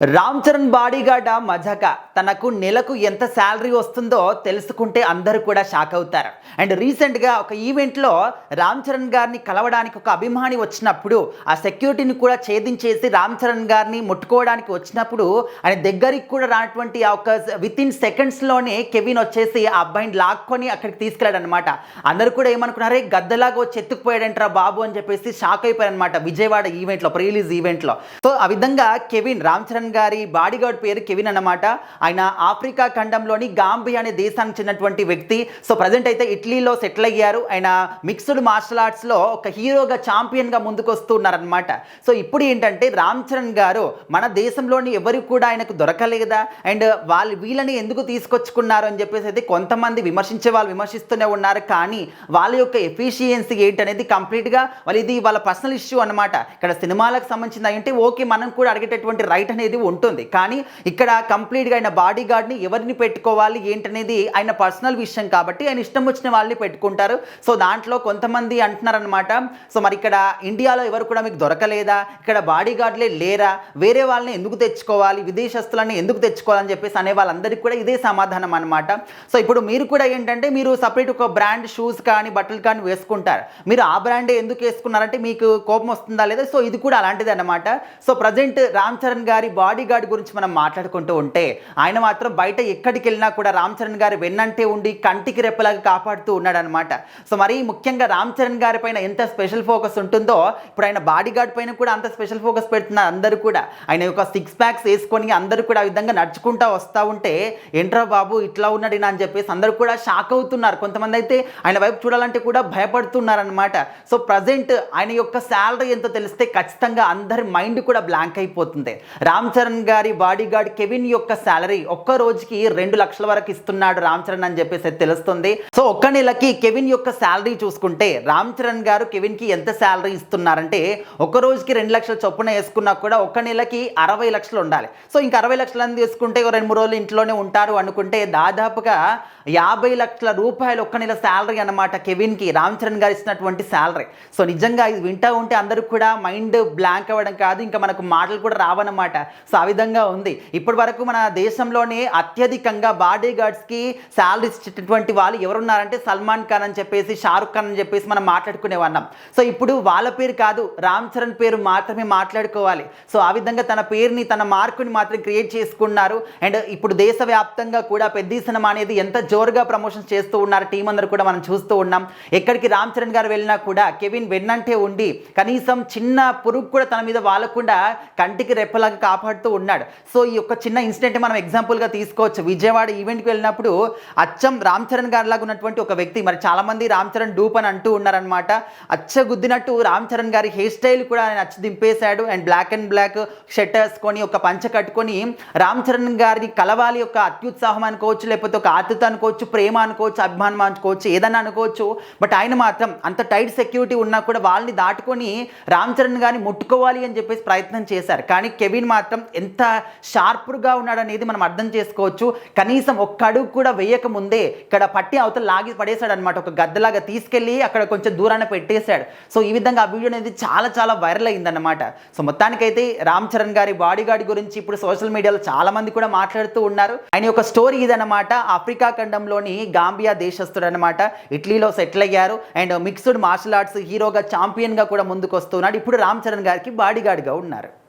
Ram Charan bodyguard మజాక తనకు నెలకు ఎంత శాలరీ వస్తుందో తెలుసుకుంటే అందరూ కూడా షాక్ అవుతారు. అండ్ రీసెంట్గా ఒక ఈవెంట్లో రామ్ చరణ్ గారిని కలవడానికి ఒక అభిమాని వచ్చినప్పుడు ఆ సెక్యూరిటీని కూడా ఛేదించేసి రామ్ చరణ్ గారిని ముట్టుకోవడానికి వచ్చినప్పుడు ఆయన దగ్గరికి కూడా రానటువంటి ఆ ఒక విత్ ఇన్ సెకండ్స్లోనే కెవిన్ వచ్చేసి ఆ అబ్బాయిని లాక్కొని అక్కడికి తీసుకెళ్ళాడు అనమాట. అందరూ కూడా ఏమనుకున్నారే గద్దలాగా వచ్చి ఎత్తుకుపోయాడంటారా బాబు అని చెప్పేసి షాక్ అయిపోయారనమాట విజయవాడ ఈవెంట్లో, ప్రీ రిలీజ్ ఈవెంట్లో. సో ఆ విధంగా కెవిన్ రామ్ చరణ్ గారి బాడీగార్డ్ పేరు కెవిన్ అన్నమాట. ఆయన ఆఫ్రికా ఖండంలోని గాంబియా అనే దేశానికి చెందినటువంటి వ్యక్తి. సో ప్రజెంట్ అయితే ఇటలీలో సెటిల్ అయ్యారు. ఆయన మిక్స్డ్ మార్షల్ ఆర్ట్స్లో ఒక హీరోగా ఛాంపియన్గా ముందుకు వస్తున్నారనమాట. సో ఇప్పుడు ఏంటంటే రామ్ చరణ్ గారు మన దేశంలోని ఎవరు కూడా ఆయనకు దొరకలేదా, అండ్ వీళ్ళని ఎందుకు తీసుకొచ్చుకున్నారు అని చెప్పేసి అయితే కొంతమంది విమర్శించే వాళ్ళు విమర్శిస్తూనే ఉన్నారు. కానీ వాళ్ళ యొక్క ఎఫిషియన్సీ ఏంటనేది కంప్లీట్గా ఇది వాళ్ళ పర్సనల్ ఇష్యూ అనమాట. ఇక్కడ సినిమాలకు సంబంధించింది అంటే ఓకే, మనం కూడా అడిగేటటువంటి రైట్ అనేది ఉంటుంది. కానీ ఇక్కడ కంప్లీట్గా ఆయన బాడీ గార్డ్ని ఎవరిని పెట్టుకోవాలి ఏంటనేది ఆయన పర్సనల్ విషయం కాబట్టి ఆయన ఇష్టం వచ్చిన వాళ్ళని పెట్టుకుంటారు. సో దాంట్లో కొంతమంది అంటున్నారనమాట, సో మరి ఇక్కడ ఇండియాలో ఎవరు కూడా మీకు దొరకలేదా, ఇక్కడ బాడీ గార్డ్లే లేరా, వేరే వాళ్ళని ఎందుకు తెచ్చుకోవాలి, విదేశస్తులని ఎందుకు తెచ్చుకోవాలని చెప్పేసి అనే వాళ్ళందరికీ కూడా ఇదే సమాధానం అనమాట. సో ఇప్పుడు మీరు కూడా ఏంటంటే మీరు సపరేట్ ఒక బ్రాండ్ షూస్ కానీ బట్టలు కానీ వేసుకుంటారు. మీరు ఆ బ్రాండే ఎందుకు వేసుకున్నారంటే మీకు కోపం వస్తుందా లేదా, సో ఇది కూడా అలాంటిది అనమాట. సో ప్రజెంట్ రామ్ చరణ్ గారి బాడీ గార్డ్ గురించి మనం మాట్లాడుకుంటూ ఉంటే ఆయన మాత్రం బయట ఎక్కడికి వెళ్ళినా కూడా రామ్ చరణ్ గారి వెన్నంటే ఉండి కంటికి రెప్పలాగా కాపాడుతూ ఉన్నాడనమాట. సో మరి ముఖ్యంగా రామ్ చరణ్ గారి పైన ఎంత స్పెషల్ ఫోకస్ ఉంటుందో ఇప్పుడు ఆయన బాడీ గార్డ్ పైన కూడా అంత స్పెషల్ ఫోకస్ పెడుతున్నారు అందరూ కూడా. ఆయన యొక్క 6 ప్యాక్స్ వేసుకొని అందరూ కూడా ఆ విధంగా నడుచుకుంటూ వస్తూ ఉంటే ఏంట్రా బాబు ఇట్లా ఉన్నాడు అని చెప్పేసి అందరూ కూడా షాక్ అవుతున్నారు. కొంతమంది అయితే ఆయన వైపు చూడాలంటే కూడా భయపడుతున్నారనమాట. సో ప్రజెంట్ ఆయన యొక్క శాలరీ ఎంతో తెలిస్తే ఖచ్చితంగా అందరి మైండ్ కూడా బ్లాంక్ అయిపోతుంది. రామ్ చరణ్ గారి బాడీ గార్డ్ కెవిన్ యొక్క శాలరీ ఒక్క రోజుకి 2 లక్షల వరకు ఇస్తున్నాడు రామ్ చరణ్ అని చెప్పేసి తెలుస్తుంది. సో ఒక్క నెలకి కెవిన్ యొక్క శాలరీ చూసుకుంటే రామ్ చరణ్ గారు కెవిన్ కి ఎంత శాలరీ ఇస్తున్నారంటే ఒక రోజుకి 2 లక్షల చొప్పున వేసుకున్నా కూడా ఒక్క నెలకి 60 లక్షలు ఉండాలి. సో ఇంకా 60 లక్షలు అని తీసుకుంటే 2-3 రోజులు ఇంట్లోనే ఉంటారు అనుకుంటే దాదాపుగా 50 లక్షల రూపాయలు ఒక్క నెల శాలరీ అనమాట కెవిన్ కి రామ్ చరణ్ గారు ఇచ్చినటువంటి శాలరీ. సో నిజంగా ఇది వింటా ఉంటే అందరూ కూడా మైండ్ బ్లాంక్ అవ్వడం కాదు, ఇంకా మనకు మాటలు కూడా రావన్నమాట. సో ఆ విధంగా ఉంది. ఇప్పటి వరకు మన దేశంలోనే అత్యధికంగా బాడీ గార్డ్స్కి శాలరీ ఇచ్చేటటువంటి వాళ్ళు ఎవరున్నారంటే సల్మాన్ ఖాన్ అని చెప్పేసి, షారుఖ్ ఖాన్ అని చెప్పేసి మనం మాట్లాడుకునేవాళ్ళం. సో ఇప్పుడు వాళ్ళ పేరు కాదు, రామ్ చరణ్ పేరు మాత్రమే మాట్లాడుకోవాలి. సో ఆ విధంగా తన పేరుని, తన మార్కుని మాత్రం క్రియేట్ చేసుకున్నారు. అండ్ ఇప్పుడు దేశవ్యాప్తంగా కూడా పెద్ద సినిమా అనేది ఎంత జోరుగా ప్రమోషన్స్ చేస్తూ ఉన్నారు టీం అందరూ కూడా మనం చూస్తూ ఉన్నాం. ఎక్కడికి రామ్ చరణ్ గారు వెళ్ళినా కూడా కెవిన్ వెన్నంటే ఉండి కనీసం చిన్న పురుగు కూడా తన మీద వాలకుండా కంటికి రెప్పలాగా కాపాడుతూ ఉన్నాడు. సో ఈ యొక్క చిన్న ఇన్సిడెంట్ మనం ఎగ్జాంపుల్గా తీసుకోవచ్చు. విజయవాడ ఈవెంట్కి వెళ్ళినప్పుడు అచ్చం రామ్ చరణ్ గారి లాగా ఉన్నటువంటి ఒక వ్యక్తి, మరి చాలామంది రామ్ చరణ్ డూప్ అని అంటూ ఉన్నారనమాట. అచ్చగుద్దినట్టు రామ్ చరణ్ గారి హెయిర్ స్టైల్ కూడా ఆయన అచ్చ దింపేశాడు. And black and black shirt వేసుకొని ఒక పంచ కట్టుకొని రామ్ చరణ్ గారిని కలవాలి, ఒక అత్యుత్సాహం అనుకోవచ్చు, లేకపోతే ఒక ఆతృత అనుకోవచ్చు, ప్రేమ అనుకోవచ్చు, అభిమానం అనుకోవచ్చు, ఏదన్నా అనుకోవచ్చు. బట్ ఆయన మాత్రం అంత టైట్ సెక్యూరిటీ ఉన్నా కూడా వాళ్ళని దాటుకొని రామ్ చరణ్ గారిని ముట్టుకోవాలి అని చెప్పేసి ప్రయత్నం చేశారు. కానీ కెవిన్ మాత్రం ఎంత షార్ప్గా ఉన్నాడనేది మనం అర్థం చేసుకోవచ్చు. కనీసం ఒక్క అడుగు కూడా వేయక ముందే ఇక్కడ పట్టి అవతల లాగి పడేశాడు అనమాట. ఒక గద్దలాగా తీసుకెళ్ళి అక్కడ కొంచెం దూరాన పెట్టేశాడు. సో ఈ విధంగా ఆ వీడియో అనేది చాలా చాలా వైరల్ అయిందన్నమాట. సో మొత్తానికైతే రామ్ చరణ్ గారి బాడీ గార్డ్ గురించి ఇప్పుడు సోషల్ మీడియాలో చాలా మంది కూడా మాట్లాడుతూ ఉన్నారు. ఆయన యొక్క స్టోరీ ఇదన్నమాట. ఆఫ్రికా ఖండంలోని గాంబియా దేశస్తుడు అనమాట. ఇటలీలో సెటిల్ అయ్యారు. అండ్ మిక్స్డ్ మార్షల్ ఆర్ట్స్ హీరోగా ఛాంపియన్గా కూడా ముందుకు వస్తున్నాడు. ఇప్పుడు రామ్ చరణ్ గారికి బాడీ గార్డ్గా ఉన్నారు.